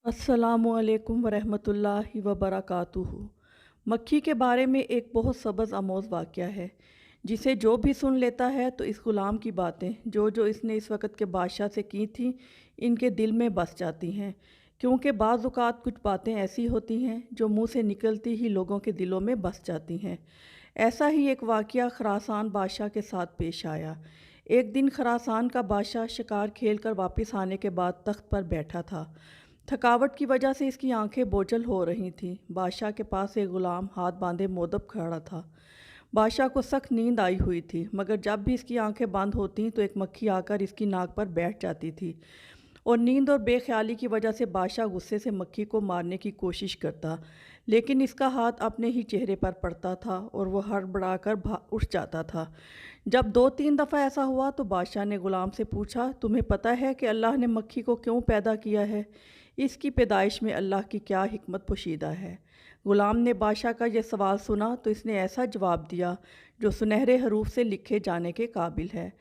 अस्सलामुअलैकुम वरहमतुल्लाहि वबरकातुहू। मक्खी के बारे में एक बहुत सबज़ आमोज़ वाक़या है जिसे जो भी सुन लेता है तो इस ग़ुलाम की बातें जो जो इसने इस वक्त के बादशाह से की थी इनके दिल में बस जाती हैं, क्योंकि बाज़ औक़ात कुछ बातें ऐसी होती हैं जो मुंह से निकलती ही लोगों के दिलों में बस जाती हैं। ऐसा ही एक वाक़या खरासान बादशाह के साथ पेश आया। एक दिन खरासान का बादशाह शिकार खेल कर वापस आने के बाद तख्त पर बैठा था। थकावट की वजह से इसकी आंखें बोझल हो रही थीं। बादशाह के पास एक ग़ुलाम हाथ बांधे मोदब खड़ा था। बादशाह को सख्त नींद आई हुई थी, मगर जब भी इसकी आंखें बंद होतीं तो एक मक्खी आकर इसकी नाक पर बैठ जाती थी और नींद और बेख्याली की वजह से बादशाह गुस्से से मक्खी को मारने की कोशिश करता, लेकिन इसका हाथ अपने ही चेहरे पर पड़ता था और वह हड़बड़ाकर उठ जाता था। जब 2-3 दफ़ा ऐसा हुआ तो बादशाह ने ग़ुलाम से पूछा, तुम्हें पता है कि अल्लाह ने मक्खी को क्यों पैदा किया है? इसकी पैदाइश में अल्लाह की क्या हिकमत पोशीदा है? ग़ुलाम ने बादशाह का यह सवाल सुना तो इसने ऐसा जवाब दिया जो सुनहरे हरूफ से लिखे जाने के काबिल है।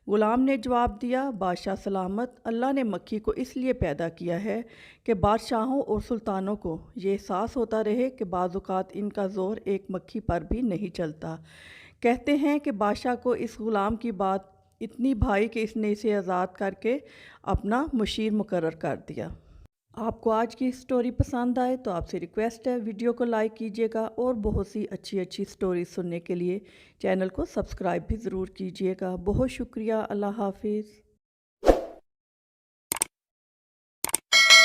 ग़ुलाम ने जवाब दिया, बादशाह सलामत, अल्लाह ने मक्खी को इसलिए पैदा किया है कि बादशाहों और सुल्तानों को ये एहसास होता रहे कि बाज़ औक़ात इनका ज़ोर एक मक्खी पर भी नहीं चलता। कहते हैं कि बादशाह को इस ग़ुलाम की बात इतनी भाई कि इसने इसे आज़ाद करके अपना मुशीर मुकर्रर कर दिया। आपको आज की स्टोरी पसंद आए तो आपसे रिक्वेस्ट है वीडियो को लाइक कीजिएगा और बहुत सी अच्छी अच्छी स्टोरी सुनने के लिए चैनल को सब्सक्राइब भी ज़रूर कीजिएगा। बहुत शुक्रिया। अल्लाह हाफिज़।